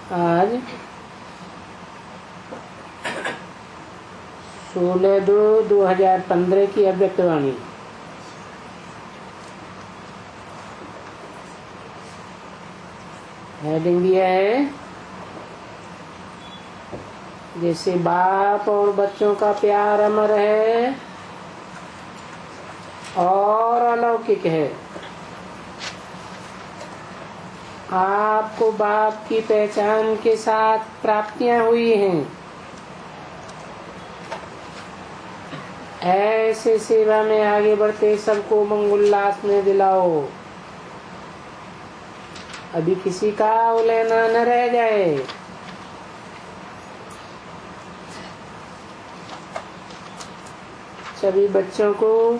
आज 16/2/2015 की अव्यक्तवाणी। हेडिंग दिया है, जैसे बाप और बच्चों का प्यार अमर है और अलौकिक है, आपको बाप की पहचान के साथ प्राप्तियां हुई हैं। ऐसे सेवा में आगे बढ़ते सबको मंगोल्लास में दिलाओ, अभी किसी का उलेना न रह जाए। सभी बच्चों को,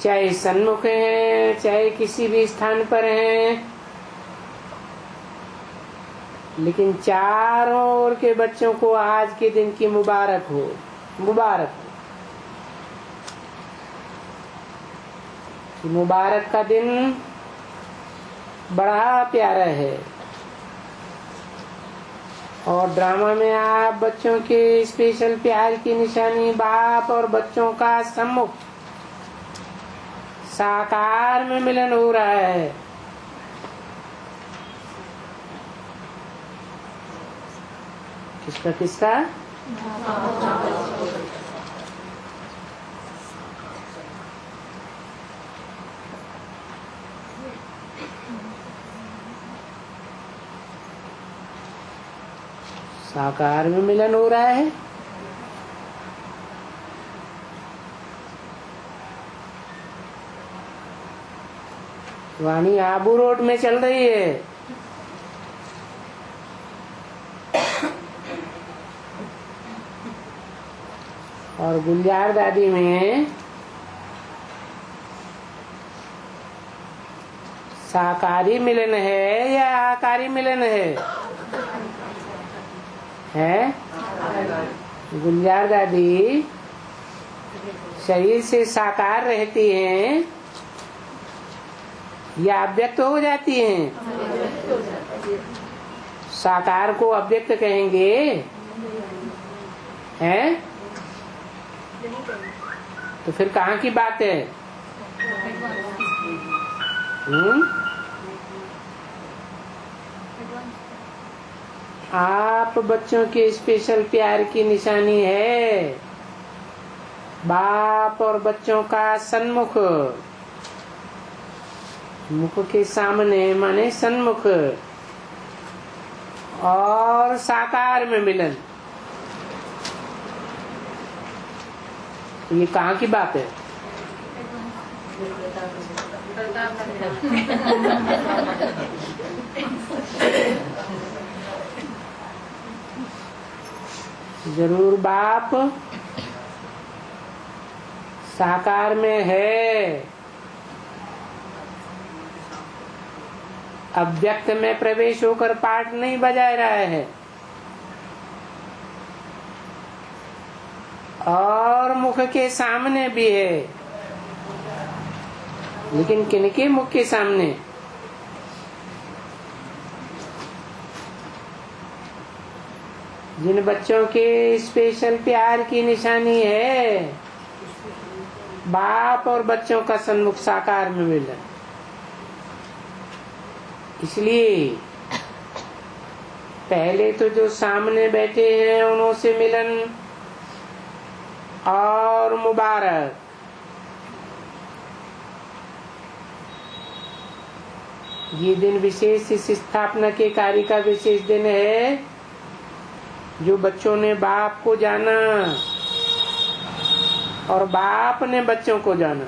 चाहे सन्मुख हैं चाहे किसी भी स्थान पर हैं, लेकिन चारों ओर के बच्चों को आज के दिन की मुबारक हो, मुबारक हो। मुबारक का दिन बड़ा प्यारा है और ड्रामा में आप बच्चों के स्पेशल प्यार की निशानी बाप और बच्चों का सम्मुख साकार में मिलन हो रहा है। किसका किसका? साकार में मिलन हो रहा है। वाणी आबू रोड में चल रही है। और गुलजार दादी में साकारी मिलन है या आकारी मिलन है? गुलजार दादी शरीर से साकार रहती हैं या अव्यक्त हो जाती हैं? साकार को अव्यक्त कहेंगे हैं? तो फिर कहाँ की बात है? आप बच्चों के स्पेशल प्यार की निशानी है बाप और बच्चों का सन्मुख। मुख के सामने माने सन्मुख और साकार में मिलन। ये कहाँ की बात है? जरूर बाप साकार में है, अव्यक्त में प्रवेश होकर पाठ नहीं बजा रहा है और मुख के सामने भी है, लेकिन किनके मुख के सामने? जिन बच्चों के स्पेशल प्यार की निशानी है बाप और बच्चों का सन्मुख साकार में मिलन। इसलिए पहले तो जो सामने बैठे हैं उन्हों से मिलन और मुबारक। ये दिन विशेष इस स्थापना के कार्य का विशेष दिन है जो बच्चों ने बाप को जाना और बाप ने बच्चों को जाना।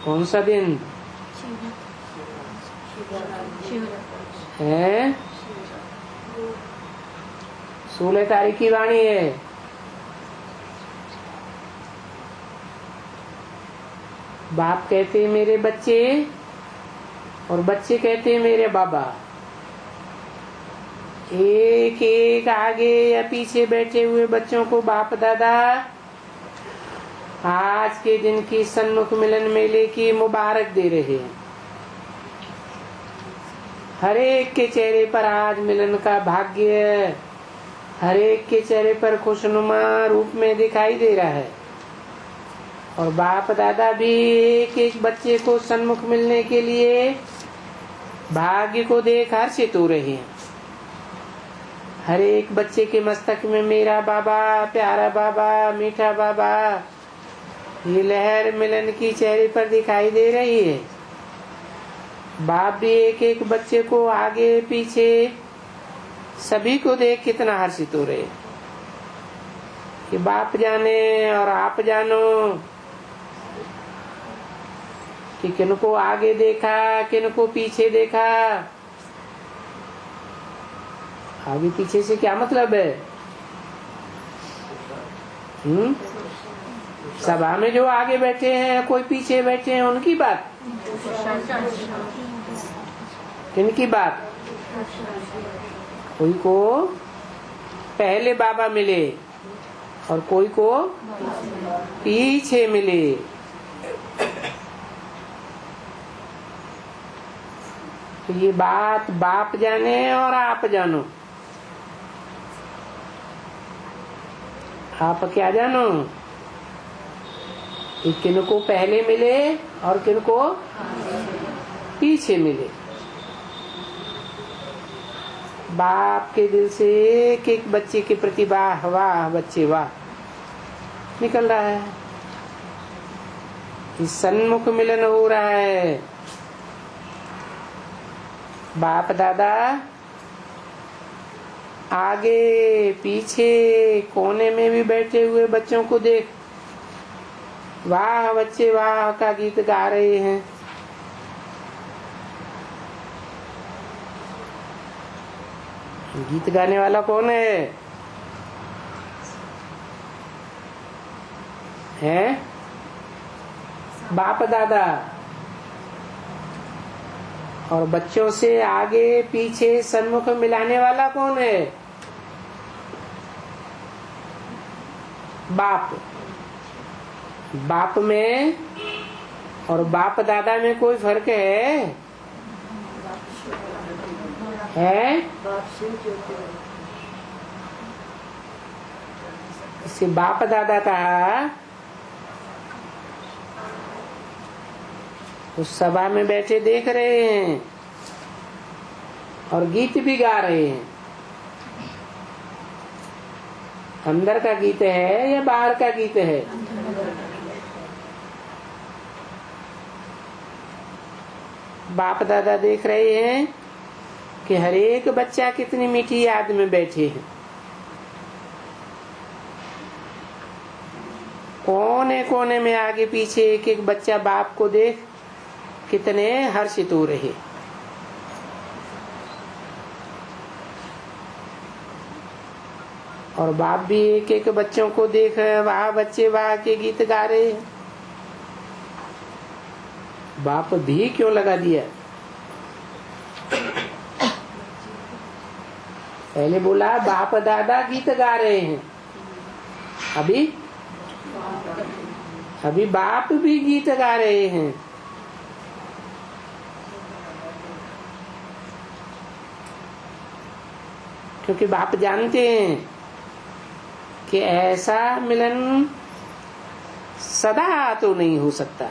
कौन सा दिन है? 16 तारीख की वाणी है। बाप कहते मेरे बच्चे और बच्चे कहते मेरे बाबा। एक एक आगे या पीछे बैठे हुए बच्चों को बाप दादा आज के दिन की सन्मुख मिलन मेले की मुबारक दे रहे हैं। हर एक के चेहरे पर आज मिलन का भाग्य हर एक के चेहरे पर खुशनुमा रूप में दिखाई दे रहा है। और बाप दादा भी एक एक बच्चे को सन्मुख मिलने के लिए भाग्य को देख हर्षित हो रहे हैं। हर एक बच्चे के मस्तक में मेरा बाबा, प्यारा बाबा, मीठा बाबा, ये लहर मिलन की चेहरे पर दिखाई दे रही है। बाप भी एक एक बच्चे को आगे पीछे सभी को देख कितना हर्षित हो रहे कि बाप जाने और आप जानो कि किनको आगे देखा, किनको पीछे देखा। आगे पीछे से क्या मतलब है? सभा में जो आगे बैठे हैं, कोई पीछे बैठे हैं, उनकी बात, किनकी बात? कोई को पहले बाबा मिले और कोई को पीछे मिले। तो ये बात बाप जाने और आप जानो। आप क्या जानो कि किनको पहले मिले और किनको पीछे मिले। बाप के दिल से एक एक बच्चे के प्रति वाह वाह बच्चे वाह निकल रहा है। इस सन्मुख मिलन हो रहा है। बाप दादा आगे पीछे कोने में भी बैठे हुए बच्चों को देख वाह बच्चे वाह का गीत गा रहे हैं। गीत गाने वाला कौन है? बाप दादा। और बच्चों से आगे पीछे सन्मुख मिलाने वाला कौन है? बाप। बाप में और बाप दादा में कोई फर्क है? इसे बाप दादा कहा। उस सभा में बैठे देख रहे हैं और गीत भी गा रहे हैं। अंदर का गीत है या बाहर का गीत है? बाप दादा देख रहे हैं कि हर एक बच्चा कितनी मीठी याद में बैठे हैं। कोने कोने में आगे पीछे एक एक बच्चा बाप को देख कितने हर्षित हो रहे। और बाप भी एक एक बच्चों को देख वाह बच्चे वाह के गीत गा रहे हैं। बाप भी क्यों लगा दिया? पहले बोला बाप दादा गीत गा रहे हैं, अभी बाप भी गीत गा रहे हैं। क्योंकि बाप जानते हैं कि ऐसा मिलन सदा तो नहीं हो सकता।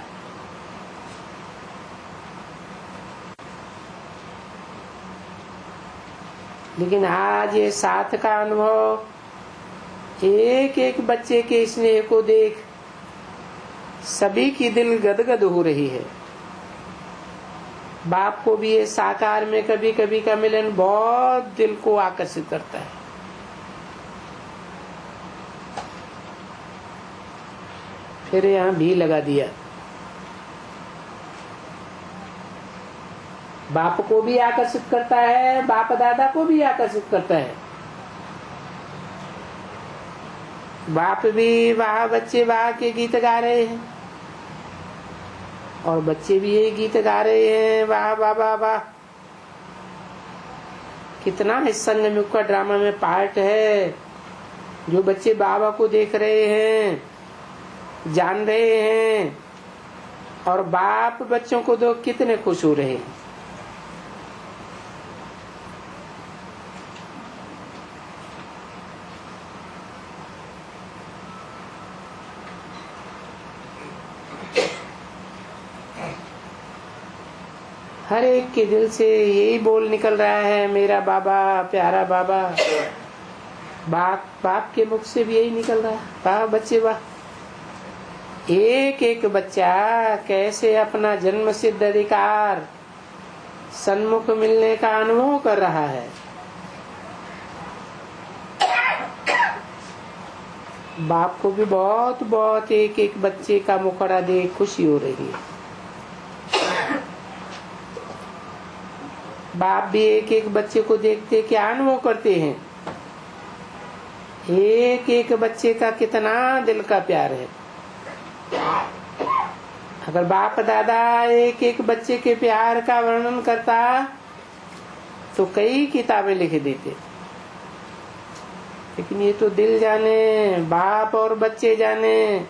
लेकिन आज ये साथ का अनुभव एक एक बच्चे के स्नेह को देख सभी की दिल गदगद हो रही है। बाप को भी ये साकार में कभी कभी का मिलन बहुत दिल को आकर्षित करता है। फिर यहाँ भी लगा दिया। बाप को भी आकर्षित करता है, बाप दादा को भी आकर्षित करता है। बाप भी वाह बच्चे वाह के गीत गा रहे हैं और बच्चे भी ये गीत गा रहे हैं वाह वाह वाह वाह। कितना इस संगमुख का ड्रामा में पार्ट है। जो बच्चे बाबा को देख रहे हैं, जान रहे हैं, और बाप बच्चों को देख कितने खुश हो रहे हैं। हर एक के दिल से यही बोल निकल रहा है, मेरा बाबा, प्यारा बाबा। बाप के मुख से भी यही निकल रहा है, वाह बच्चे वाह। एक एक बच्चा कैसे अपना जन्म सिद्ध अधिकार सन्मुख मिलने का अनुभव कर रहा है। बाप को भी बहुत बहुत एक एक बच्चे का मुखड़ा देख खुशी हो रही है। बाप भी एक एक बच्चे को देखते क्या अनुभव करते हैं। एक एक बच्चे का कितना दिल का प्यार है। अगर बाप दादा एक एक बच्चे के प्यार का वर्णन करता तो कई किताबें लिख देते, लेकिन ये तो दिल जाने, बाप और बच्चे जाने।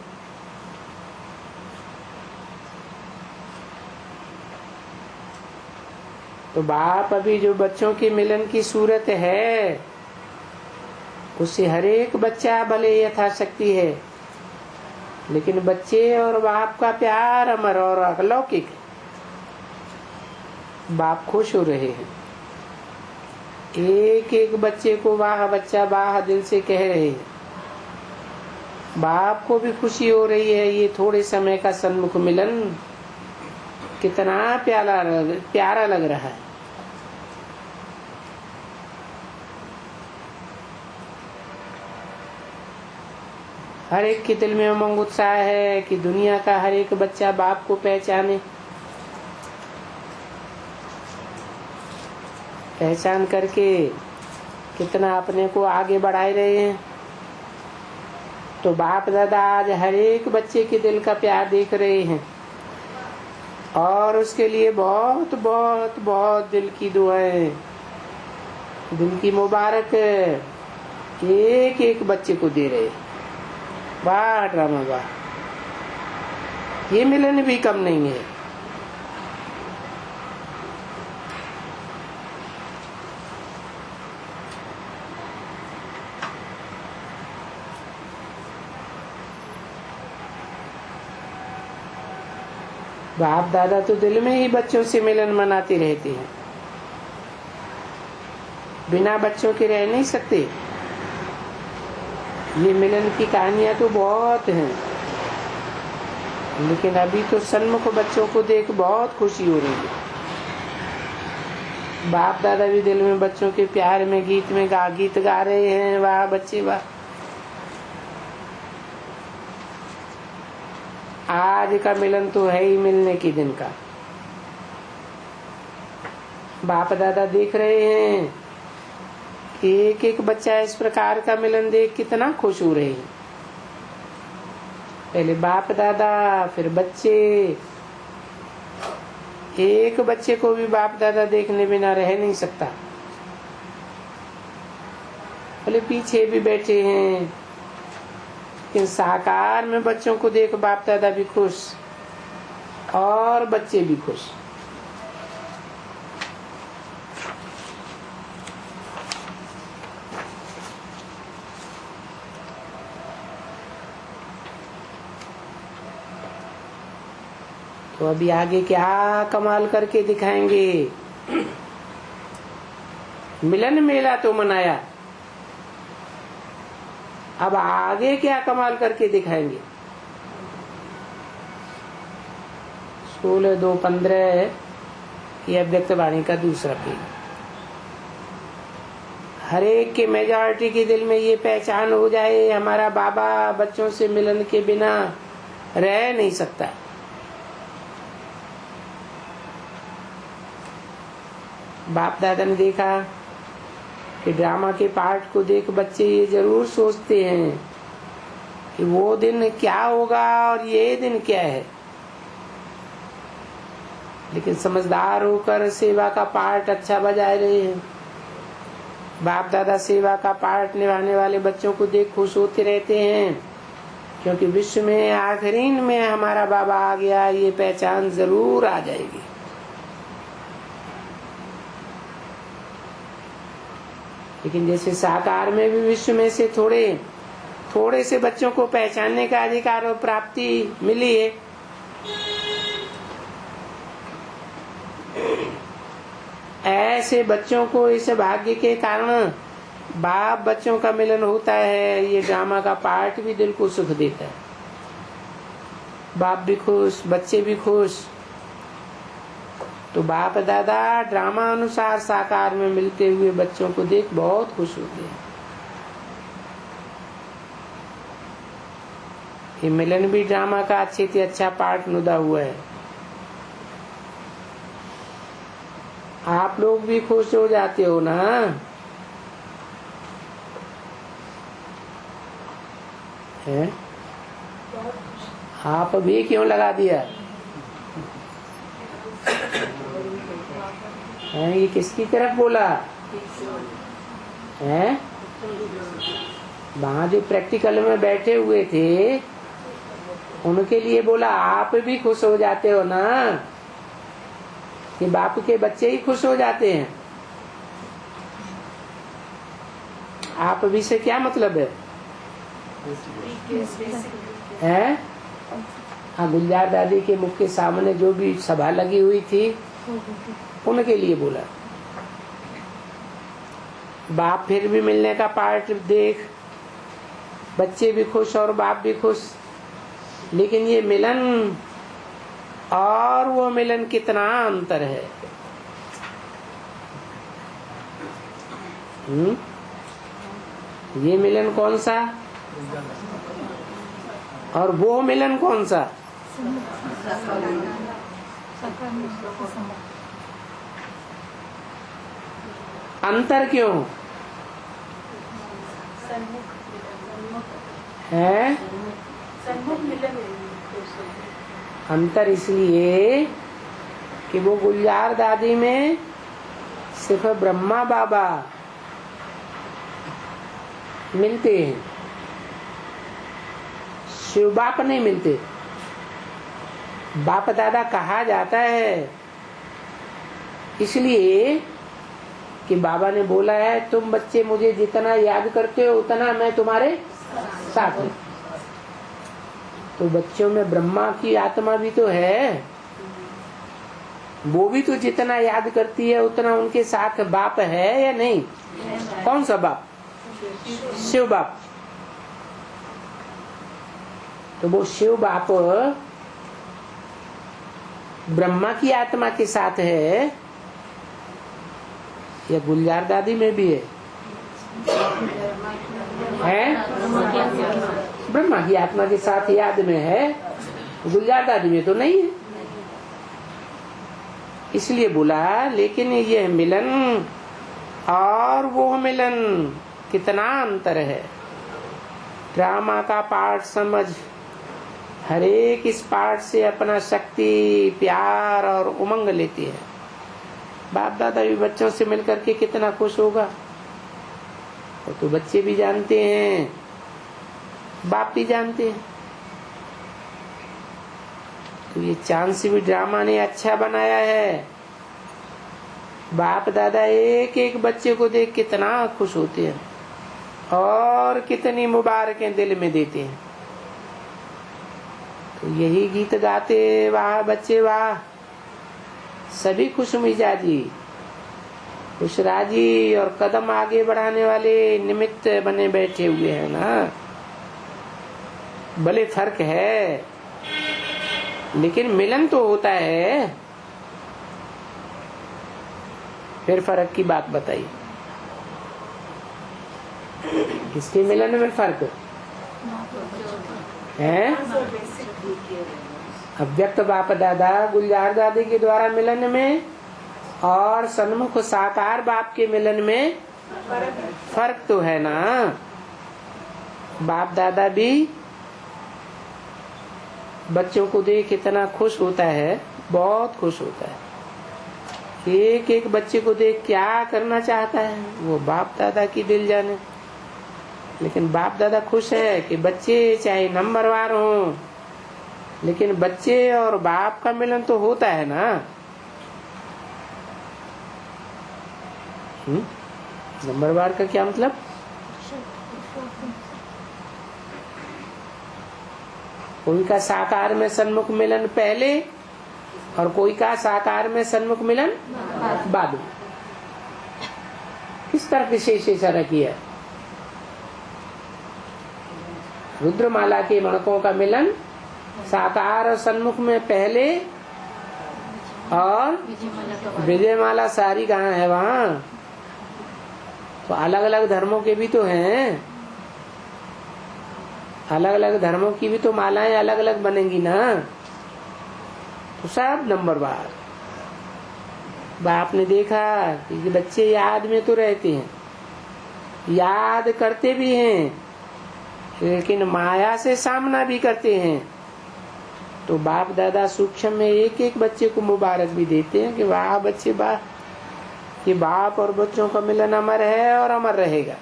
तो बाप अभी जो बच्चों के मिलन की सूरत है उससे हर एक बच्चा भले यथाशक्ति है, लेकिन बच्चे और बाप का प्यार अमर और अलौकिक। बाप खुश हो रहे हैं, एक एक बच्चे को वाह बच्चा वाह दिल से कह रहे हैं। बाप को भी खुशी हो रही है, ये थोड़े समय का सन्मुख मिलन कितना प्यारा लग रहा है। हर एक के दिल में उमंग उत्साह है कि दुनिया का हर एक बच्चा बाप को पहचाने, पहचान करके कितना अपने को आगे बढ़ाए रहे हैं। तो बाप दादा आज हर एक बच्चे के दिल का प्यार देख रहे हैं और उसके लिए बहुत बहुत बहुत दिल की दुआएं, दिल की मुबारक एक एक बच्चे को दे रहे हैं। वाह ड्रामा वाह, ये मिलन भी कम नहीं है। बाप दादा तो दिल में ही बच्चों से मिलन मनाते रहते हैं, बिना बच्चों के रह नहीं सकते। ये मिलन की कहानियां तो बहुत हैं, लेकिन अभी तो सन्मुख बच्चों को देख बहुत खुशी हो रही है। बाप दादा भी दिल में बच्चों के प्यार में गीत गा रहे हैं, वाह बच्चे वाह। आज का मिलन तो है ही मिलने के दिन का। बाप दादा देख रहे हैं एक एक बच्चा इस प्रकार का मिलन देख कितना खुश हो रहे हैं। पहले बाप दादा फिर बच्चे, एक बच्चे को भी बाप दादा देखने बिना रह नहीं सकता। पहले पीछे भी बैठे हैं, लेकिन साकार में बच्चों को देख बाप दादा भी खुश और बच्चे भी खुश। तो अभी आगे क्या कमाल करके दिखाएंगे। मिलन मेला तो मनाया, अब आगे क्या कमाल करके दिखाएंगे। 16/2/15 ये अव्यक्त वाणी का दूसरा पेज। हर एक के मेजॉरिटी के दिल में ये पहचान हो जाए, हमारा बाबा बच्चों से मिलन के बिना रह नहीं सकता। बाप दादा ने देखा कि ड्रामा के पार्ट को देख बच्चे ये जरूर सोचते हैं कि वो दिन क्या होगा और ये दिन क्या है, लेकिन समझदार होकर सेवा का पार्ट अच्छा बजा रहे हैं। बाप दादा सेवा का पार्ट निभाने वाले बच्चों को देख खुश होते रहते हैं, क्योंकि विश्व में आखिरीन में हमारा बाबा आ गया, ये पहचान जरूर आ जाएगी। लेकिन जैसे साकार में भी विश्व में से थोड़े से बच्चों को पहचानने का अधिकार और प्राप्ति मिली है, ऐसे बच्चों को इस भाग्य के कारण बाप बच्चों का मिलन होता है। ये ड्रामा का पार्ट भी दिल को सुख देता है। बाप भी खुश, बच्चे भी खुश। तो बाप दादा ड्रामा अनुसार साकार में मिलते हुए बच्चों को देख बहुत खुश होते हैं। ये मिलन भी ड्रामा का अच्छे से अच्छा पार्ट नुदा हुआ है। आप लोग भी खुश हो जाते हो ना? है? आप भी क्यों लगा दिया है? ये किसकी तरफ बोला है? वहाँ जो प्रैक्टिकल में बैठे हुए थे उनके लिए बोला। आप भी खुश हो जाते हो ना कि बाप के बच्चे ही खुश हो जाते हैं। आप भी से क्या मतलब है? हैं? हाँ, गुलजार दादी के मुख के सामने जो भी सभा लगी हुई थी उनके लिए बोला। बाप फिर भी मिलने का पार्ट देख, बच्चे भी खुश और बाप भी खुश। लेकिन ये मिलन और वो मिलन कितना अंतर है। ये मिलन कौन सा और वो मिलन कौन सा? अंतर क्यों है? अंतर इसलिए कि वो गुलजार दादी में सिर्फ ब्रह्मा बाबा मिलते हैं, शिव बाप नहीं मिलते। बाप दादा कहा जाता है इसलिए कि बाबा ने बोला है तुम बच्चे मुझे जितना याद करते हो उतना मैं तुम्हारे साथ हूँ। तो बच्चों में ब्रह्मा की आत्मा भी तो है, वो भी तो जितना याद करती है उतना उनके साथ बाप है या नहीं? कौन सा बाप? शिव बाप। तो वो शिव बाप ब्रह्मा की आत्मा के साथ है या गुलजार दादी में भी है? ब्रह्मा की आत्मा के साथ याद में है, गुलजार दादी में तो नहीं है। इसलिए बोला लेकिन ये मिलन और वो मिलन कितना अंतर है। ड्रामा का पार्ट समझ, हर एक इस पार्ट से अपना शक्ति, प्यार और उमंग लेती है। बाप दादा भी बच्चों से मिलकर के कितना खुश होगा और तो बच्चे भी जानते हैं, बाप भी जानते हैं। तो ये चांस भी ड्रामा ने अच्छा बनाया है। बाप दादा एक एक बच्चे को देख कितना खुश होते हैं और कितनी मुबारकें दिल में देते हैं। तो यही गीत गाते वाह बच्चे वाह, सभी खुश मिजाजी, खुश राजी और कदम आगे बढ़ाने वाले निमित्त बने बैठे हुए हैं ना। भले फर्क है लेकिन मिलन तो होता है। फिर फर्क की बात बताइए, किसके मिलन में फर्क है? अव्यक्त बाप दादा गुलजार दादी के द्वारा मिलन में और सन्मुख साकार बाप के मिलन में फर्क तो है ना। बाप दादा भी बच्चों को देख इतना खुश होता है, बहुत खुश होता है। एक एक बच्चे को देख क्या करना चाहता है वो बाप दादा की दिल जाने। लेकिन बाप दादा खुश है कि बच्चे चाहे नंबरवार हो, लेकिन बच्चे और बाप का मिलन तो होता है ना। नंबरवार का क्या मतलब? कोई का साकार में सन्मुख मिलन पहले और कोई का साकार में सन्मुख मिलन बाद में। किस तरह विशेष इशारा किया? रुद्रमाला के मणकों का मिलन साकार और सन्मुख में पहले, और विजयमाला सारी कहाँ है वहाँ? तो अलग अलग धर्मों के भी तो हैं, अलग अलग धर्मों की भी तो मालाएं अलग अलग बनेंगी ना। तो सब नंबरवार। बाप ने देखा कि बच्चे याद में तो रहते हैं, याद करते भी हैं, लेकिन माया से सामना भी करते हैं। तो बाप दादा सूक्ष्म में एक एक बच्चे को मुबारक भी देते हैं कि वाह बच्चे वाह, ये बाप और बच्चों का मिलन अमर है और अमर रहेगा।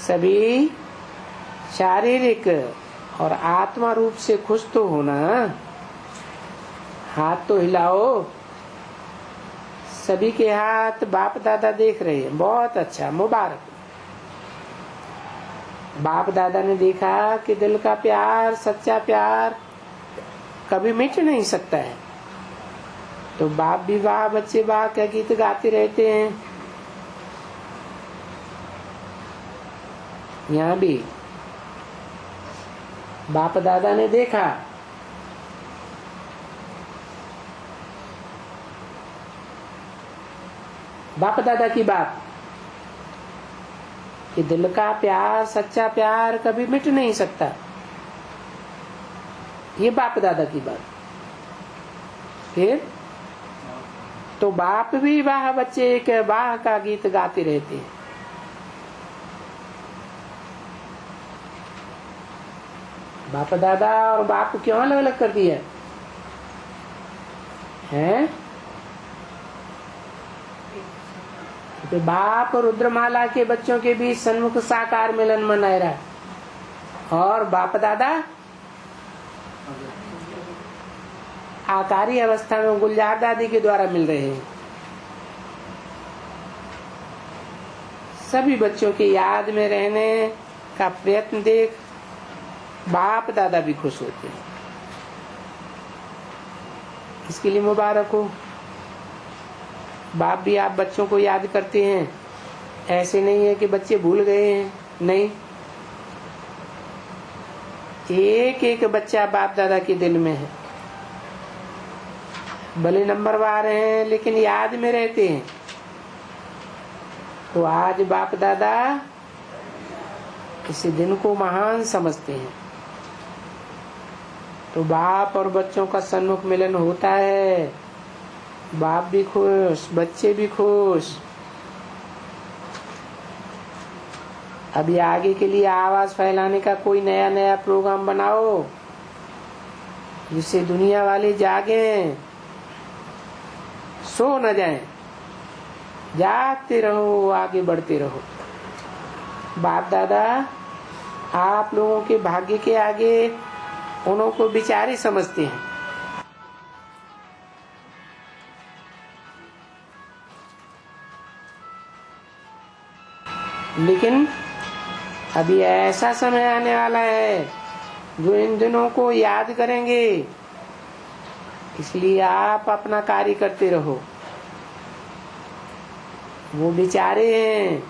सभी शारीरिक और आत्मा रूप से खुश तो होना। हाथ तो हिलाओ। सभी के हाथ बाप दादा देख रहे हैं, बहुत अच्छा, मुबारक। बाप दादा ने देखा कि दिल का प्यार, सच्चा प्यार कभी मिट नहीं सकता है। तो बाप भी वाह बच्चे वाह क्या गीत गाते रहते हैं। यहाँ भी बाप दादा ने देखा बाप दादा की बात कि दिल का प्यार, सच्चा प्यार कभी मिट नहीं सकता। ये बाप दादा की बात। फिर तो बाप भी वाह बच्चे के वाह का गीत गाते रहते हैं। बाप दादा और बाप क्यों अलग अलग कर दिया है? तो बाप रुद्रमाला के बच्चों के बीच सन्मुख साकार मिलन मना रहा है, और बाप दादा आकारी अवस्था में गुलजार दादी के द्वारा मिल रहे हैं। सभी बच्चों की याद में रहने का प्रयत्न देख बाप दादा भी खुश होते हैं। इसके लिए मुबारक हो। बाप भी आप बच्चों को याद करते हैं। ऐसे नहीं है कि बच्चे भूल गए हैं, नहीं, एक एक बच्चा बाप दादा के दिल में है। भले नंबरवार हैं लेकिन याद में रहते हैं। तो आज बाप दादा इस दिन को महान समझते हैं। तो बाप और बच्चों का सन्मुख मिलन होता है, बाप भी खुश, बच्चे भी खुश। अभी आगे के लिए आवाज फैलाने का कोई नया नया प्रोग्राम बनाओ जिससे दुनिया वाले जागे, सो न जाएं, जागते रहो, आगे बढ़ते रहो। बाप दादा आप लोगों के भाग्य के आगे उन्हों को बेचारे समझते हैं। लेकिन अभी ऐसा समय आने वाला है जो इन दिनों को याद करेंगे। इसलिए आप अपना कार्य करते रहो। वो बेचारे हैं,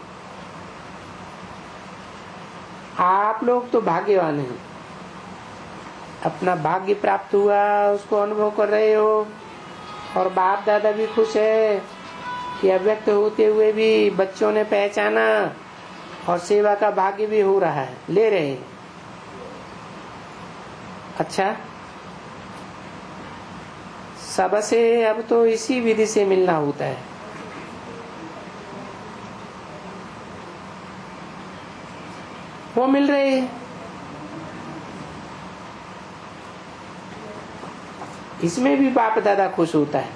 आप लोग तो भाग्यवान हैं। अपना भाग्य प्राप्त हुआ उसको अनुभव कर रहे हो, और बाप दादा भी खुश है कि अव्यक्त होते हुए भी बच्चों ने पहचाना और सेवा का भाग्य भी हो रहा है, ले रहे हैं। अच्छा, सबसे अब तो इसी विधि से मिलना होता है। वो मिल रहे हैं, इसमें भी बाप दादा खुश होता है,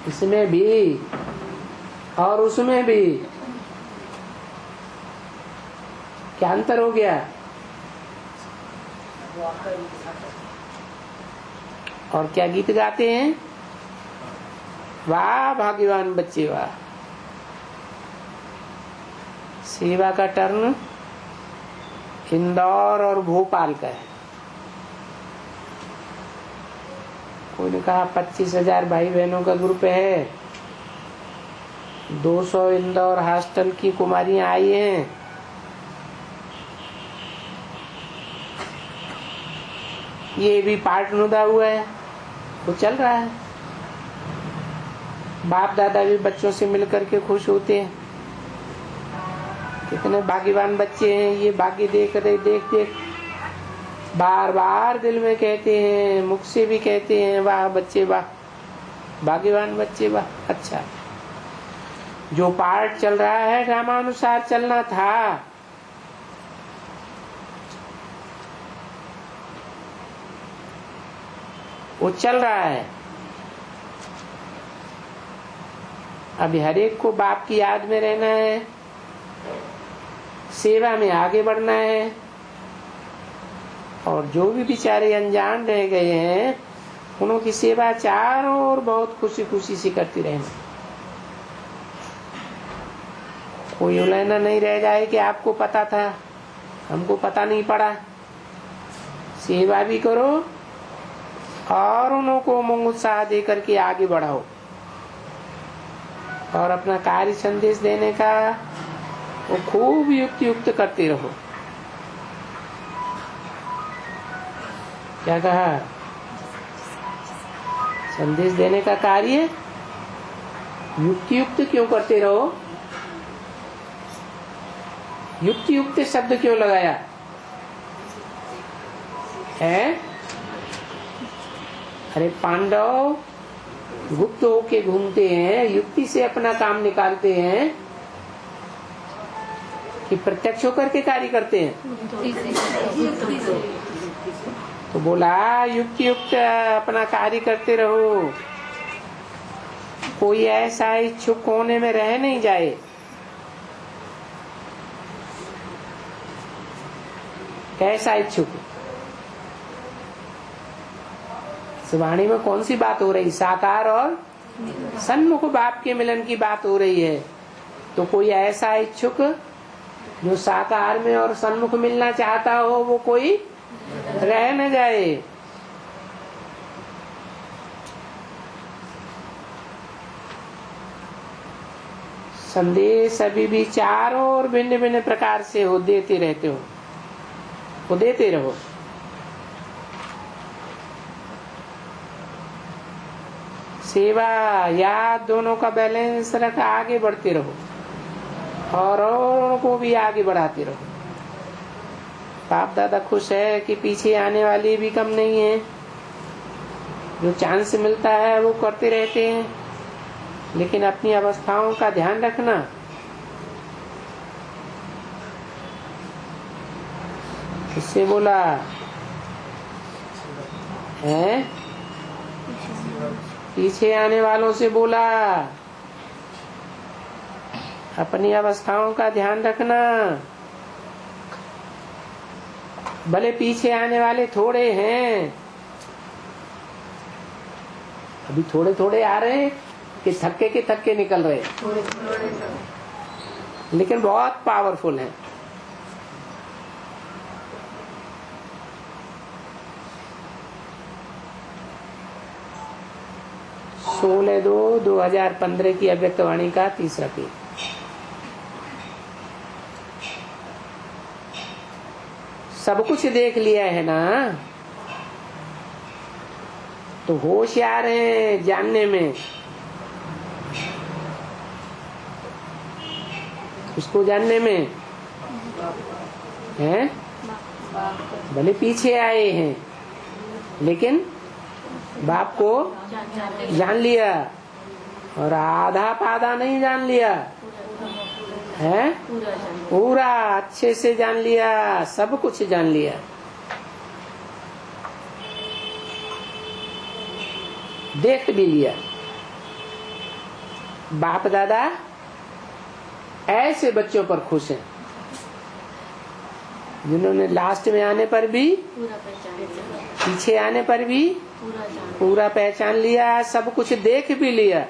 इसमें भी और उसमें भी। क्या अंतर हो गया? और क्या गीत गाते हैं? वाह भाग्यवान बच्चे वाह। सेवा का टर्न इंदौर और भोपाल का है, कोई ने कहा 25,000 भाई बहनों का ग्रुप है, 200 इंदौर हॉस्टल की कुमारियां आई हैं, ये भी पार्ट नुदा हुआ है, वो चल रहा है। बाप दादा भी बच्चों से मिलकर के खुश होते हैं, कितने भाग्यवान बच्चे हैं, ये भाग्य देख रहे, देख देख बार बार दिल में कहते हैं, मुख से भी कहते हैं, वाह बच्चे वाह, भाग्यवान बच्चे वाह। अच्छा, जो पार्ट चल रहा है ड्रामानुसार चलना था, वो चल रहा है। अभी हर एक को बाप की याद में रहना है, सेवा में आगे बढ़ना है, और जो भी बेचारे अनजान रह गए हैं उनकी सेवा चारों ओर बहुत खुशी खुशी से करती रहना। कोई उलझना नहीं रह जाए कि आपको पता था हमको पता नहीं पड़ा। सेवा भी करो और उनको उमंग उत्साह दे करके आगे बढ़ाओ, और अपना कार्य संदेश देने का वो खूब युक्त करते रहो। क्या कहा? संदेश देने का कार्य युक्त क्यों करते रहो? युक्त शब्द क्यों लगाया है? अरे पांडव गुप्त होके घूमते हैं, युक्ति से अपना काम निकालते हैं कि प्रत्यक्ष होकर के कार्य करते हैं? तो बोला युक्त अपना कार्य करते रहो, कोई ऐसा इच्छुक कोने में रह नहीं जाए। कैसा इच्छुक? इस वाणी में कौन सी बात हो रही? साकार और सन्मुख बाप के मिलन की बात हो रही है। तो कोई ऐसा इच्छुक जो साकार में और सन्मुख मिलना चाहता हो, वो कोई रह न जाए। संदेश अभी भी चारों और भिन्न भिन्न प्रकार से हो, देते रहते हो, वो देते रहो। सेवा याद दोनों का बैलेंस रख आगे बढ़ते रहो, और उनको भी आगे बढ़ाते रहो। बाप दादा खुश है कि पीछे आने वाली भी कम नहीं है, जो चांस मिलता है वो करते रहते हैं, लेकिन अपनी अवस्थाओं का ध्यान रखना। इससे बोला है, पीछे आने वालों से बोला अपनी अवस्थाओं का ध्यान रखना। भले पीछे आने वाले थोड़े हैं, अभी थोड़े थोड़े आ रहे हैं कि थक्के के थक्के निकल रहे हैं, लेकिन बहुत पावरफुल हैं। सोलह 2015 की अव्यक्तवाणी का तीसरा पेज। सब कुछ देख लिया है ना, तो होशियार है जानने में। उसको जानने में हैं, भले पीछे आए हैं लेकिन बाप को जान लिया, और आधा पादा नहीं जान लिया है, पूरा अच्छे से जान लिया, सब कुछ जान लिया। देख भी लिया। बाप दादा ऐसे बच्चों पर खुश हैं जिन्होंने लास्ट में आने पर भी, पीछे आने पर भी पूरा पहचान लिया, सब कुछ देख भी लिया।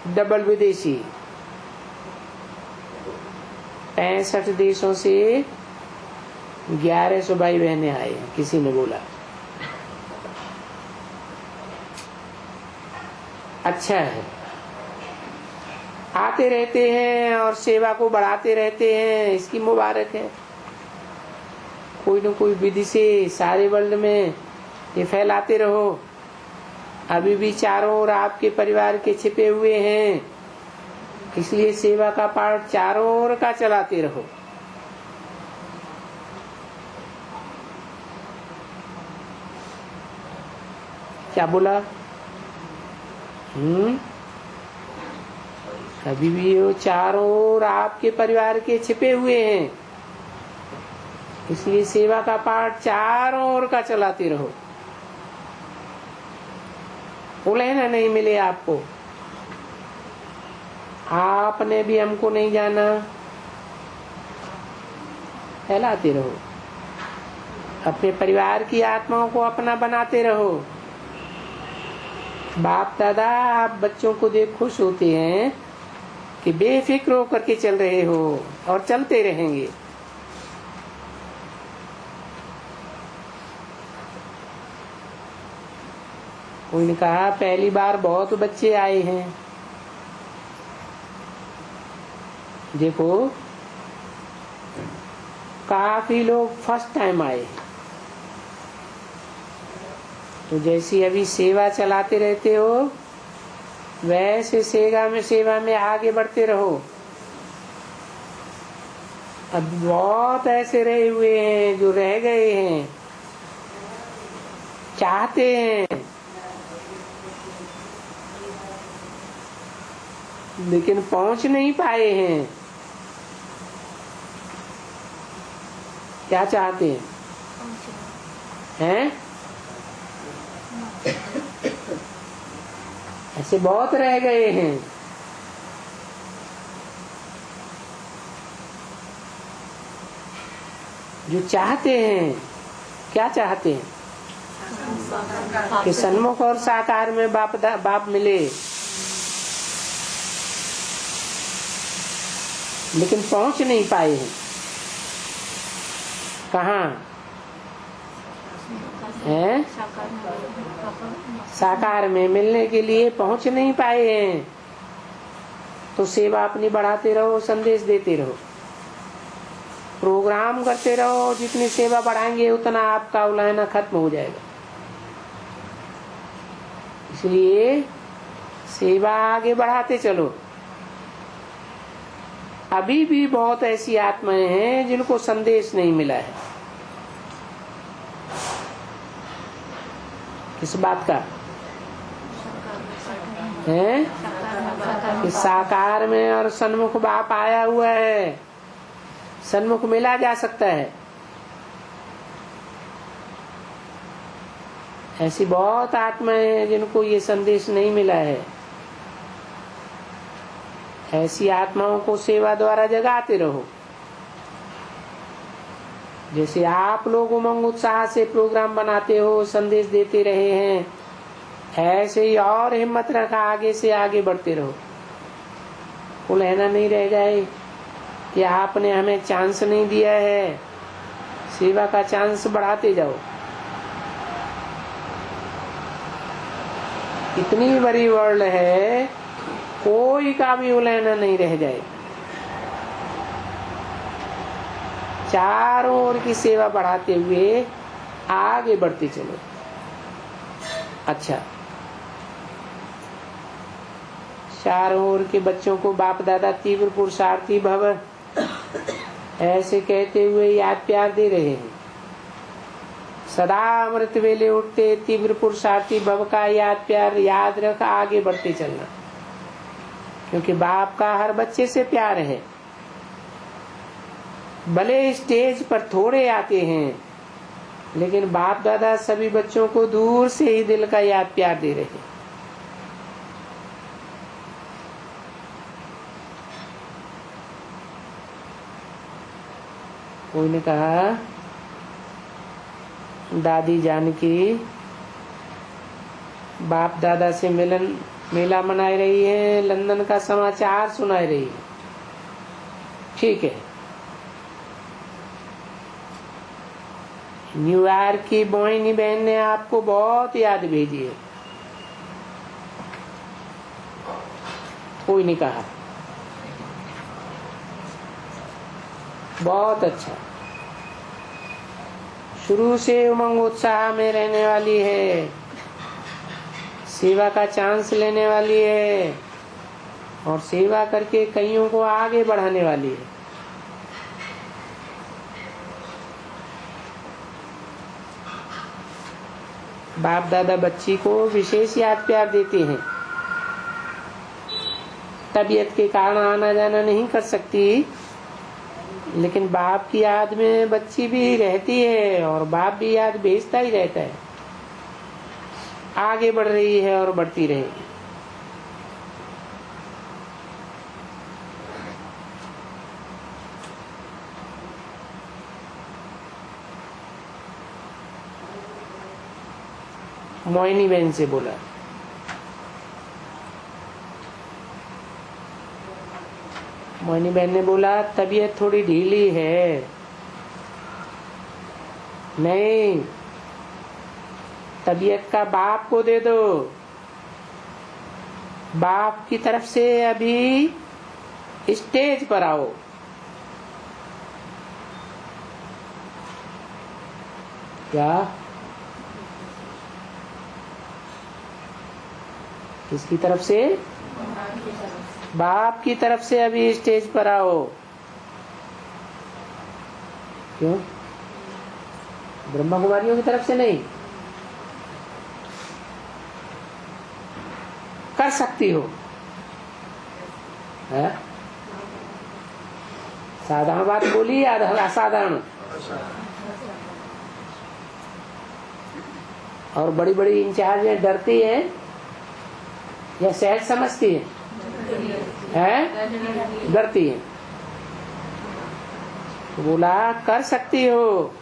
डबल विदेशी 65 देशों से 1100 भाई बहने आए, किसी ने बोला अच्छा है, आते रहते हैं और सेवा को बढ़ाते रहते हैं, इसकी मुबारक है। कोई न कोई विधि से सारे वर्ल्ड में ये फैलाते रहो। अभी भी चारों ओर आपके परिवार के छिपे हुए हैं, इसलिए सेवा का पाठ चारों ओर का चलाते रहो। क्या बोला? अभी भी वो चारों ओर आपके परिवार के छिपे हुए हैं, इसलिए सेवा का पाठ चारों ओर का चलाते रहो। उलझना नहीं मिले आपको। आपने भी हमको नहीं जाना, फैलाते रहो। अपने परिवार की आत्माओं को अपना बनाते रहो। बाप दादा आप बच्चों को देख खुश होते हैं कि बेफिक्र होकर के चल रहे हो और चलते रहेंगे। कोई ने कहा पहली बार बहुत बच्चे आए हैं। देखो काफी लोग फर्स्ट टाइम आए, तो जैसी अभी सेवा चलाते रहते हो वैसे सेवा में आगे बढ़ते रहो। अब बहुत ऐसे रहे हुए हैं जो रह गए हैं, चाहते हैं लेकिन पहुंच नहीं पाए हैं। क्या चाहते हैं? ऐसे बहुत रह गए हैं। जो चाहते हैं, क्या चाहते हैं? कि सन्मुख और साकार में बाप मिले, लेकिन पहुंच नहीं पाए हैं। कहाँ है? साकार में मिलने के लिए पहुंच नहीं पाए हैं। तो सेवा अपनी बढ़ाते रहो, संदेश देते रहो, प्रोग्राम करते रहो। जितनी सेवा बढ़ाएंगे उतना आपका उलायना खत्म हो जाएगा। इसलिए सेवा आगे बढ़ाते चलो। अभी भी बहुत ऐसी आत्माएं हैं जिनको संदेश नहीं मिला है। किस बात का है? कि साकार में और सन्मुख बाप आया हुआ है, सन्मुख मिला जा सकता है। ऐसी बहुत आत्माएं हैं जिनको ये संदेश नहीं मिला है। ऐसी आत्माओं को सेवा द्वारा जगाते रहो। जैसे आप लोग उमंग उत्साह से प्रोग्राम बनाते हो, संदेश देते रहे हैं, ऐसे ही और हिम्मत रखा आगे से आगे बढ़ते रहो। उलझना नहीं रह जाए कि आपने हमें चांस नहीं दिया है। सेवा का चांस बढ़ाते जाओ। इतनी बड़ी वर्ल्ड है, कोई का भी उलझना नहीं रह जाए। चारों ओर की सेवा बढ़ाते हुए आगे बढ़ते चलो। अच्छा, चारों ओर के बच्चों को बाप दादा तीव्र पुरुषार्थी भव ऐसे कहते हुए याद प्यार दे रहे हैं। सदा अमृत वेले उठते तीव्र पुरुषार्थी भव का याद प्यार याद रख आगे बढ़ते चलना, क्योंकि बाप का हर बच्चे से प्यार है। भले स्टेज पर थोड़े आते हैं, लेकिन बाप दादा सभी बच्चों को दूर से ही दिल का याद प्यार दे रहे हैं। कोई ने कहा दादी जानकी बाप दादा से मेला मना रही है, लंदन का समाचार सुना रही है। ठीक है, न्यूयॉर्क की मोहिनी बहन ने आपको बहुत याद भेजी है। कोई नहीं कहा। बहुत अच्छा। शुरू से उमंग उत्साह में रहने वाली है, सेवा का चांस लेने वाली है और सेवा करके कईयों को आगे बढ़ाने वाली है। बाप दादा बच्ची को विशेष याद प्यार देते हैं। तबीयत के कारण आना जाना नहीं कर सकती, लेकिन बाप की याद में बच्ची भी रहती है और बाप भी याद भेजता ही रहता है। आगे बढ़ रही है और बढ़ती रहेगी। मोहिनी बहन से बोला, मोहिनी बहन ने बोला तबीयत थोड़ी ढीली है। नहीं, तबीयत का बाप को दे दो। बाप की तरफ से अभी स्टेज पर आओ। क्या? किसकी तरफ से? बाप की तरफ से अभी स्टेज पर आओ। क्यों? ब्रह्मा कुमारियों की तरफ से नहीं? कर सकती हो है? साधारण बात बोली या असाधारण? और बड़ी बड़ी इंचार्ज डरती है या सहज समझती है? डरती है। तो बोला कर सकती हो,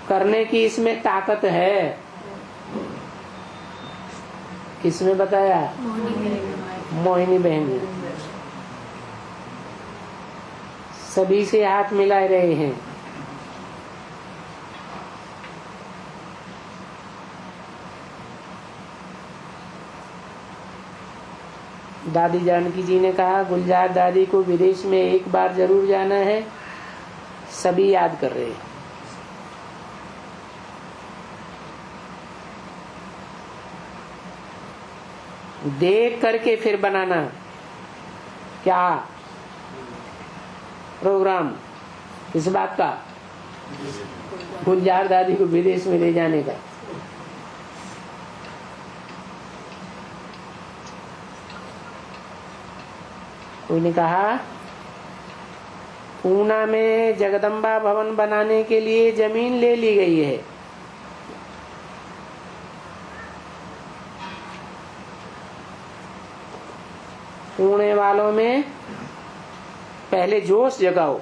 करने की इसमें ताकत है। किसमें बताया? मोहिनी बहन ने। सभी से हाथ मिला रहे हैं। दादी जानकी जी ने कहा गुलजार दादी को विदेश में एक बार जरूर जाना है। सभी याद कर रहे हैं। देख करके फिर बनाना क्या प्रोग्राम इस बात का, गुलजार दादी को विदेश में ले जाने का। कोई ने कहा पूना में जगदम्बा भवन बनाने के लिए जमीन ले ली गई है। पुणे वालों में पहले जोश जगाओ।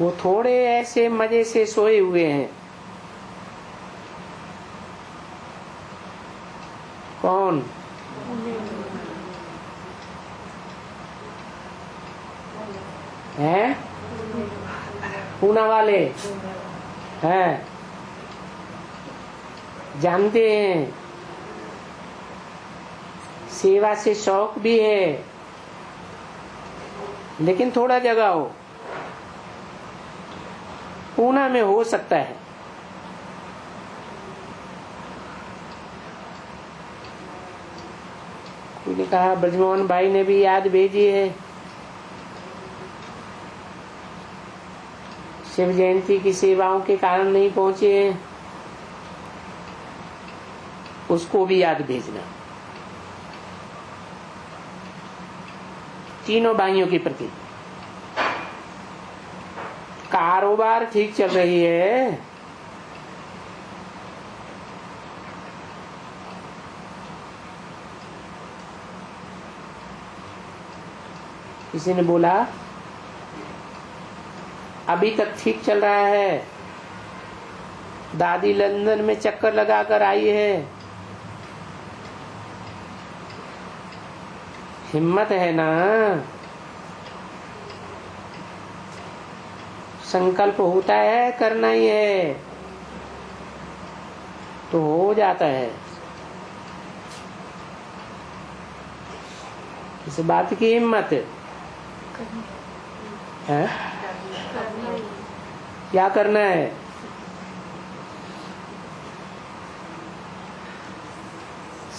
वो थोड़े ऐसे मजे से सोए हुए हैं। कौन? हैं? पूना वाले हैं, जानते हैं, सेवा से शौक भी है, लेकिन थोड़ा जगाओ। पूना में हो सकता है। कोई ने कहा ब्रजमोहन भाई ने भी याद भेजी है, शिव जयंती की सेवाओं के कारण नहीं पहुंचे हैं, उसको भी याद भेजना। तीनों भाइयों के प्रति। कारोबार ठीक चल रही है। किसी ने बोला अभी तक ठीक चल रहा है। दादी लंदन में चक्कर लगाकर आई है। हिम्मत है ना? संकल्प होता है, करना ही है। तो हो जाता है। इस बात की हिम्मत है। क्या करना है?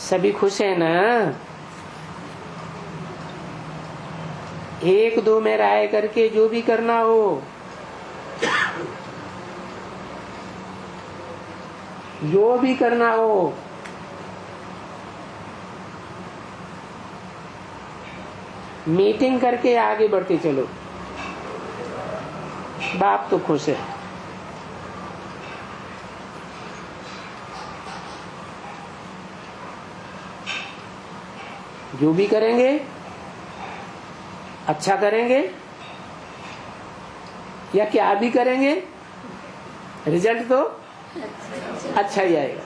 सभी खुश है ना? एक दो में राय करके जो भी करना हो, जो भी करना हो, मीटिंग करके आगे बढ़ते चलो। बाप तो खुश है। जो भी करेंगे अच्छा करेंगे, या क्या भी करेंगे रिजल्ट तो अच्छा ही आएगा।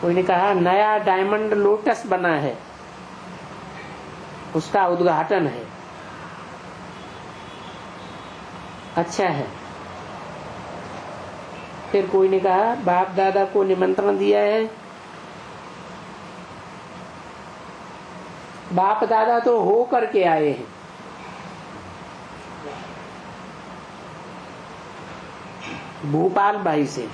कोई ने कहा नया डायमंड लोटस बना है, उसका उद्घाटन है। अच्छा है। फिर कोई ने कहा बाप दादा को निमंत्रण दिया है। बाप दादा तो हो करके आए हैं। भोपाल भाई से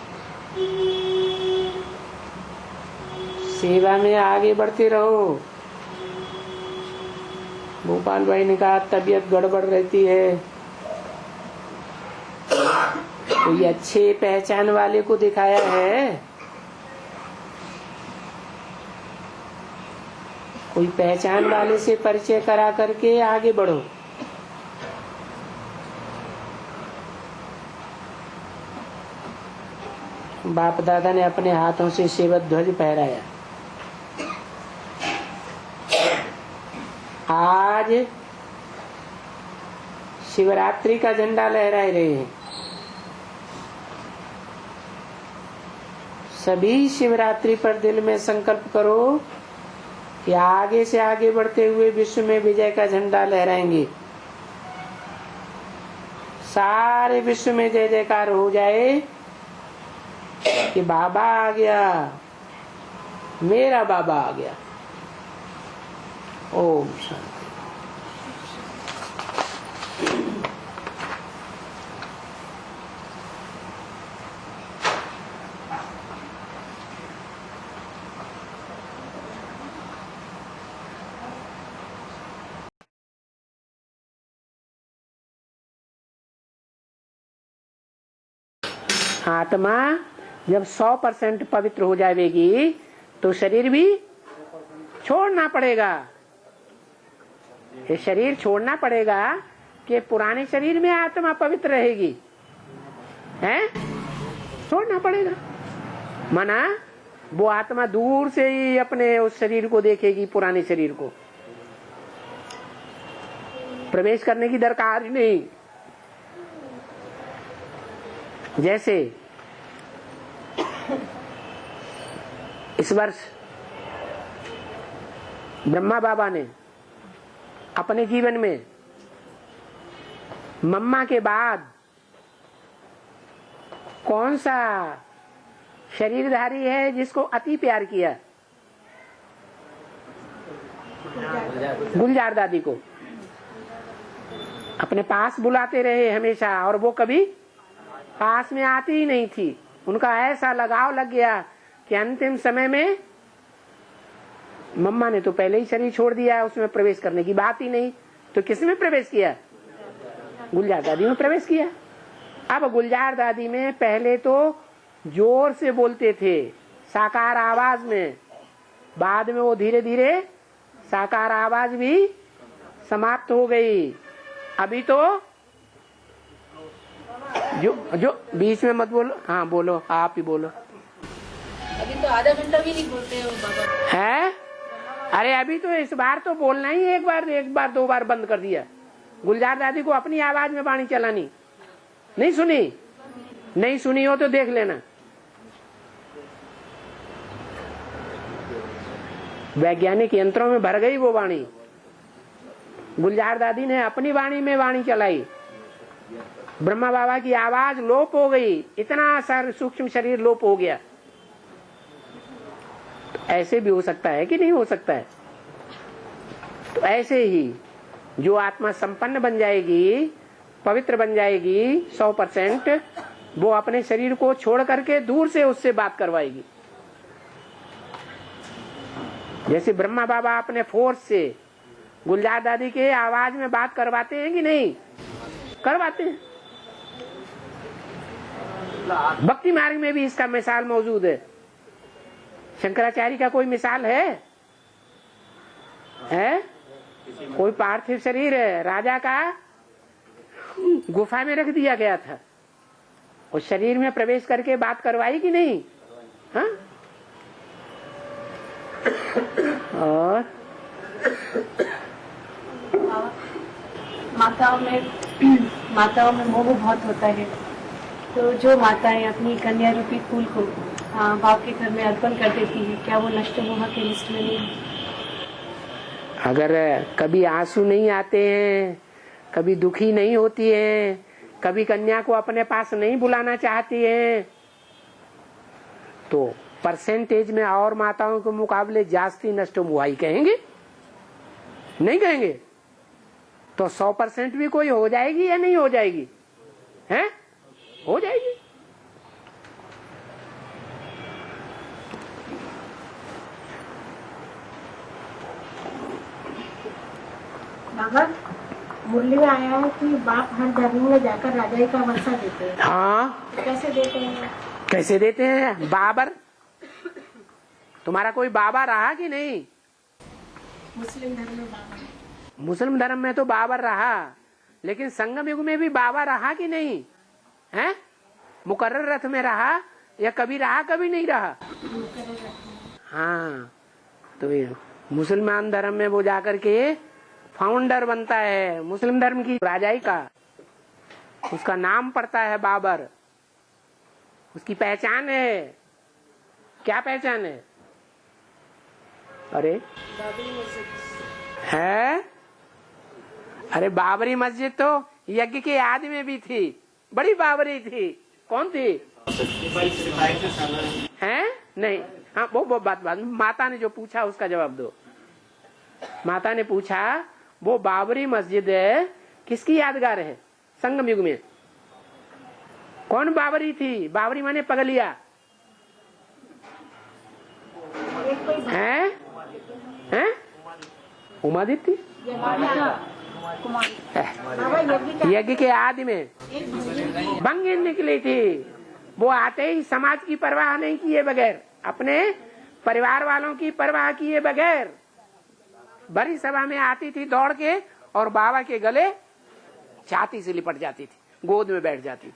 सेवा में आगे बढ़ते रहो। भोपाल भाई ने कहा तबीयत गड़बड़ रहती है, कोई अच्छे पहचान वाले को दिखाया है? कोई पहचान वाले से परिचय करा करके आगे बढ़ो। बाप दादा ने अपने हाथों से सेवक ध्वज फहराया। आज शिवरात्रि का झंडा लहरा रहे हैं। सभी शिवरात्रि पर दिल में संकल्प करो कि आगे से आगे बढ़ते हुए विश्व में विजय का झंडा लहराएंगे। सारे विश्व में जय जयकार हो जाए कि बाबा आ गया, मेरा बाबा आ गया। ओम शांति। आत्मा जब 100% पवित्र हो जाएगी तो शरीर भी छोड़ना पड़ेगा। ये शरीर छोड़ना पड़ेगा कि पुराने शरीर में आत्मा पवित्र रहेगी, हैं? छोड़ना पड़ेगा। माना वो आत्मा दूर से ही अपने उस शरीर को देखेगी, पुराने शरीर को। प्रवेश करने की दरकार ही नहीं। जैसे इस वर्ष ब्रह्मा बाबा ने अपने जीवन में मम्मा के बाद कौन सा शरीरधारी है जिसको अति प्यार किया? गुलजार दादी को अपने पास बुलाते रहे हमेशा, और वो कभी पास में आती ही नहीं थी। उनका ऐसा लगाव लग गया कि अंतिम समय में मम्मा ने तो पहले ही शरीर छोड़ दिया, उसमें प्रवेश करने की बात ही नहीं। तो किसमें प्रवेश किया? गुलजार दादी में प्रवेश किया। अब गुलजार दादी में पहले तो जोर से बोलते थे साकार आवाज में, बाद में वो धीरे धीरे साकार आवाज भी समाप्त हो गई। अभी तो जो बीच में मत बोलो, हाँ बोलो, आप ही बोलो। अभी तो आधा घंटा भी नहीं बोलते हो बाबा। है? अरे अभी तो इस बार तो बोलना ही एक बार दो बार बंद कर दिया। गुलजार दादी को अपनी आवाज में वाणी चलानी नहीं सुनी? नहीं सुनी हो तो देख लेना। वैज्ञानिक यंत्रों में भर गई वो वाणी। गुलजार दादी ने अपनी वाणी में वाणी चलाई ब्रह्मा बाबा की आवाज लोप हो गई, इतना सूक्ष्म शरीर लोप हो गया। तो ऐसे भी हो सकता है कि नहीं हो सकता है? तो ऐसे ही जो आत्मा संपन्न बन जाएगी, पवित्र बन जाएगी 100%, वो अपने शरीर को छोड़ करके दूर से उससे बात करवाएगी। जैसे ब्रह्मा बाबा अपने फोर्स से गुलजार दादी के आवाज में बात करवाते हैं कि नहीं करवाते हैं? भक्ति मार्ग में भी इसका मिसाल मौजूद है। शंकराचार्य का कोई मिसाल है? कोई पार्थिव शरीर है राजा का, गुफा में रख दिया गया था, उस शरीर में प्रवेश करके बात करवाई कि नहीं? हाँ? और माताओं में मोह बहुत होता है, तो जो माताएं अपनी कन्या रूपी फूल को बाप के घर में अर्पण कर देती है, क्या वो नष्ट मोह के लिस्ट में नहीं है? अगर कभी आंसू नहीं आते हैं, कभी दुखी नहीं होती है, कभी कन्या को अपने पास नहीं बुलाना चाहती है, तो परसेंटेज में और माताओं के मुकाबले जास्ती नष्ट हुआ ही कहेंगे? नहीं कहेंगे? तो 100% भी कोई हो जाएगी या नहीं हो जाएगी? हैं? हो जाएगी। बाबा, मुरली में आया है कि बाप हर धर्म में जाकर राजाई का वर्षा देते हैं। हाँ, कैसे देते हैं? कैसे देते हैं? बाबर, तुम्हारा कोई बाबा रहा कि नहीं? मुस्लिम धर्म में बाबा है। मुस्लिम धर्म में तो बाबर रहा, लेकिन संगम युग में भी बाबा रहा कि नहीं? हैं? मुकर्रर रथ में रहा या कभी रहा कभी नहीं रहा? हाँ, तो ये मुसलमान धर्म में वो जाकर के फाउंडर बनता है मुस्लिम धर्म की राजाई का, उसका नाम पड़ता है बाबर, उसकी पहचान है। क्या पहचान है? अरे है, अरे बाबरी मस्जिद तो यज्ञ के आदि में भी थी, बड़ी बाबरी थी। कौन थी? हैं? नहीं, हाँ वो बात माता ने जो पूछा उसका जवाब दो। माता ने पूछा वो बाबरी मस्जिद है किसकी यादगार है? संगम युग में कौन बाबरी थी? बाबरी माने पगलिया हैं? हैं? उमादित्य यज्ञ के आदि में भंगी निकली थी। वो आते ही समाज की परवाह नहीं किए बगैर, अपने परिवार वालों की परवाह किए बगैर बड़ी सभा में आती थी दौड़ के, और बाबा के गले छाती से लिपट जाती थी, गोद में बैठ जाती थी।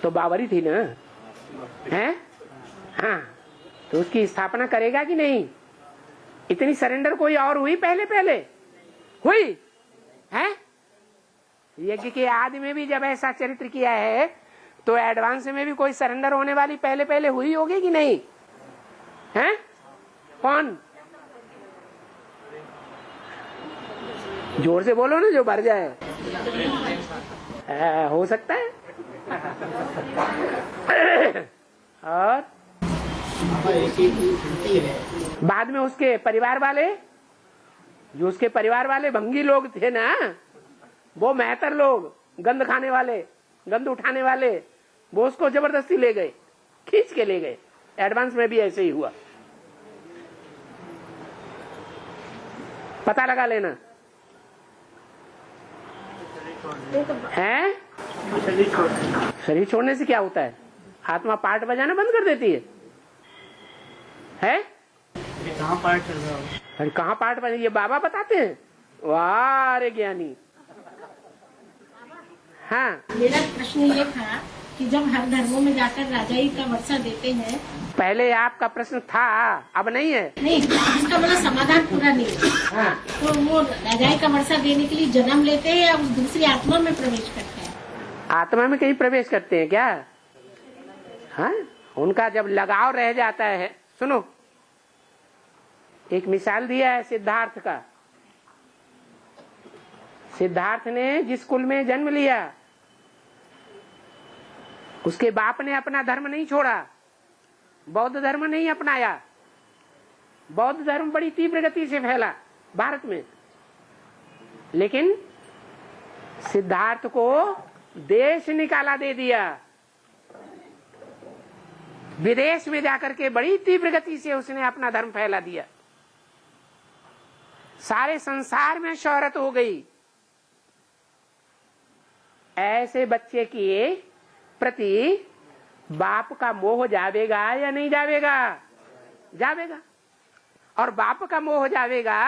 तो बाबरी थी ना? हैं? हाँ, तो उसकी स्थापना करेगा कि नहीं? इतनी सरेंडर कोई और हुई? पहले हुई है? यज्ञ के आदि में भी जब ऐसा चरित्र किया है, तो एडवांस में भी कोई सरेंडर होने वाली पहले हुई होगी कि नहीं? हैं? कौन? जोर से बोलो ना, जो भर जाए। हो सकता है। और बाद में उसके परिवार वाले, जो उसके परिवार वाले भंगी लोग थे ना, वो मेहतर लोग, गंद खाने वाले, गंद उठाने वाले, वो उसको जबरदस्ती ले गए, खींच के ले गए। एडवांस में भी ऐसे ही हुआ, पता लगा लेना है। शरीर छोड़ने से क्या होता है? आत्मा पार्ट बजाना बंद कर देती है? कहाँ पार्ट चल रहा है? अरे कहाँ पार्ट बजा? ये बाबा बताते हैं। वाह रे ज्ञानी। हाँ, मेरा प्रश्न ये था कि जब हर धर्मों में जाकर राजाई का वर्षा देते हैं, पहले आपका प्रश्न था, अब नहीं है। नहीं, इसका मतलब समाधान पूरा नहीं है। हाँ। तो वो राजाई का वर्षा देने के लिए जन्म लेते हैं या उस दूसरी आत्मा में प्रवेश करते हैं? आत्मा में कहीं प्रवेश करते हैं क्या? हाँ, उनका जब लगाव रह जाता है। सुनो, एक मिसाल दिया है सिद्धार्थ का। सिद्धार्थ ने जिस कुल में जन्म लिया उसके बाप ने अपना धर्म नहीं छोड़ा, बौद्ध धर्म नहीं अपनाया। बौद्ध धर्म बड़ी तीव्र गति से फैला भारत में, लेकिन सिद्धार्थ को देश निकाला दे दिया। विदेश में जाकर के बड़ी तीव्र गति से उसने अपना धर्म फैला दिया। सारे संसार में शोहरत हो गई। ऐसे बच्चे के प्रति बाप का मोह जावेगा या नहीं जावेगा? जावेगा। और बाप का मोह जावेगा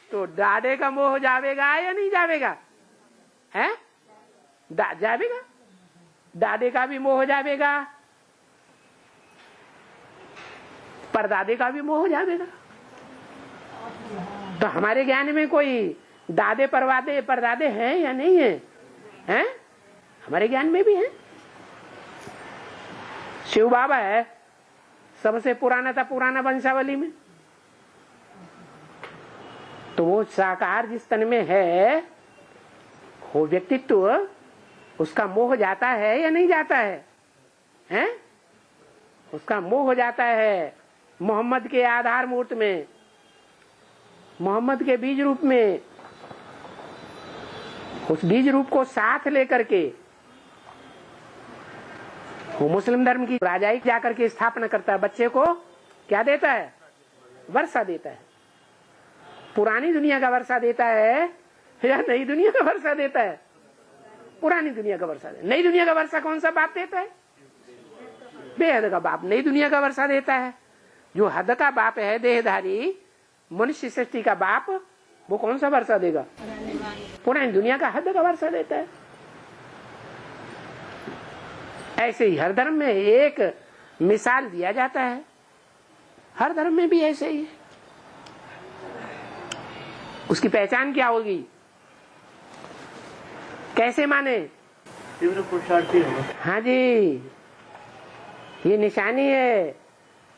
तो दादे का मोह जावेगा या नहीं जावेगा? हैं? जावेगा। दादे का भी मोह जावेगा, परदादे का भी मोह जावेगा। तो हमारे ज्ञान में कोई दादे परदादे हैं या नहीं है? हैं? हमारे ज्ञान में भी है। शिव बाबा है सबसे पुराना वंशावली में। तो वो साकार जिस तन में है, वो व्यक्तित्व, उसका मोह जाता है या नहीं जाता है? हैं? उसका मोह हो जाता है मोहम्मद के आधार मूर्त में, मोहम्मद के बीज रूप में। उस बीज रूप को साथ लेकर के वो मुस्लिम धर्म की राजाई जाकर के स्थापना करता है। बच्चे को क्या देता है? वर्षा देता है। पुरानी दुनिया का वर्षा देता है या नई दुनिया का वर्षा देता है? पुरानी दुनिया का वर्षा देता है। नई दुनिया का वर्षा कौन सा बाप देता है? बेहद का बाप नई दुनिया का वर्षा देता है। जो हद का बाप है, देहधारी मनुष्य सृष्टि का बाप, वो कौन सा वर्षा देगा? पुरानी दुनिया का हद का वर्षा देता है। ऐसे ही हर धर्म में एक मिसाल दिया जाता है। हर धर्म में भी ऐसे ही है। उसकी पहचान क्या होगी? कैसे माने? तीव्र पुरुषार्थी होगा। हाँ जी, ये निशानी है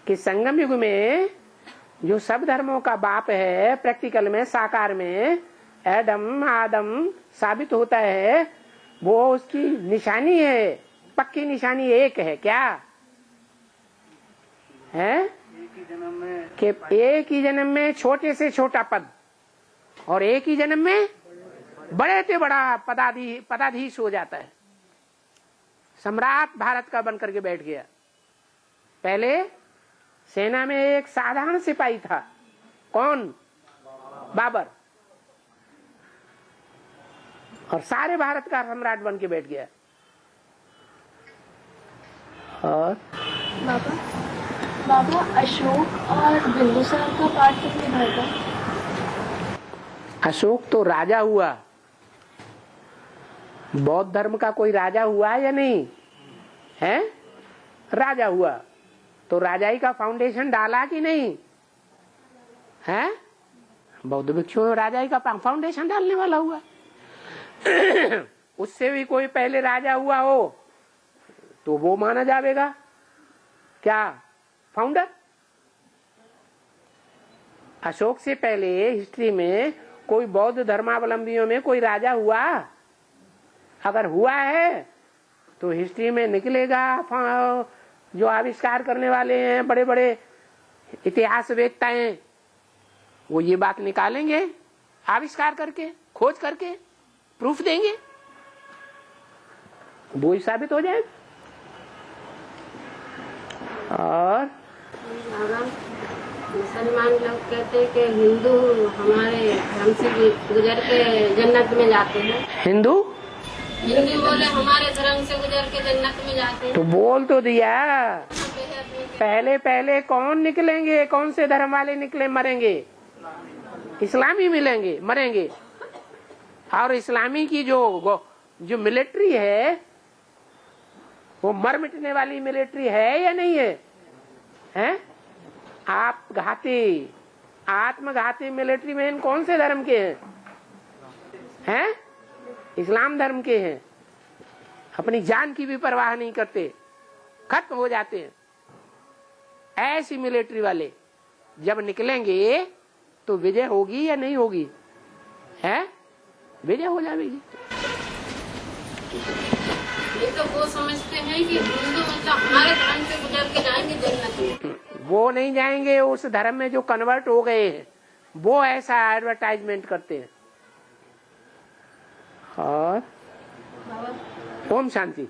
कि संगम युग में जो सब धर्मों का बाप है, प्रैक्टिकल में, साकार में एडम आदम साबित होता है। वो उसकी निशानी है, पक्की निशानी एक है। क्या है? एक ही जन्म में कि एक ही जन्म में छोटे से छोटा पद और एक ही जन्म में बड़े से बड़ा पदाधीश हो जाता है। सम्राट भारत का बनकर के बैठ गया। पहले सेना में एक साधारण सिपाही था। कौन? बाबर। और सारे भारत का सम्राट बन के बैठ गया। और बाबा अशोक और बिंदुसार का पाठ कितने बार था? अशोक तो राजा हुआ। बौद्ध धर्म का कोई राजा हुआ या नहीं है? राजा हुआ तो राजाई का फाउंडेशन डाला कि नहीं है? बौद्ध भिक्षु राजाई का फाउंडेशन डालने वाला हुआ। उससे भी कोई पहले राजा हुआ हो तो वो माना जाएगा क्या? फाउंडर। अशोक से पहले हिस्ट्री में कोई बौद्ध धर्मावलंबियों में कोई राजा हुआ? अगर हुआ है तो हिस्ट्री में निकलेगा। जो आविष्कार करने वाले हैं, बड़े बड़े इतिहासवेत्ताएं, वो ये बात निकालेंगे, आविष्कार करके, खोज करके प्रूफ देंगे, वो ही साबित हो जाएगा। और मुसलमान लोग कहते हैं कि हिंदू हमारे धर्म से गुजर के जन्नत में जाते हैं। हिंदू बोले हमारे धर्म से गुजर के जन्नत में जाते हैं। तो बोल तो दिया। पहले कौन निकलेंगे? कौन से धर्म वाले निकले मरेंगे? इस्लामी मिलेंगे मरेंगे। और इस्लामी की जो मिलिट्री है वो मर मिटने वाली मिलिट्री है या नहीं है? हैं? आप घाती आत्मघाती मिलिट्री मैन कौन से धर्म के हैं? इस्लाम धर्म के हैं। अपनी जान की भी परवाह नहीं करते, खत्म हो जाते हैं। ऐसी मिलिट्री वाले जब निकलेंगे तो विजय होगी या नहीं होगी? है बेजा हो जाएगी। ये तो वो समझते हैं कि हिंदू मतलब हमारे धर्म से गुजर के जाएंगे जन्नत में। वो नहीं जाएंगे, उस धर्म में जो कन्वर्ट हो गए हैं वो ऐसा एडवर्टाइजमेंट करते हैं। और ओम शांति।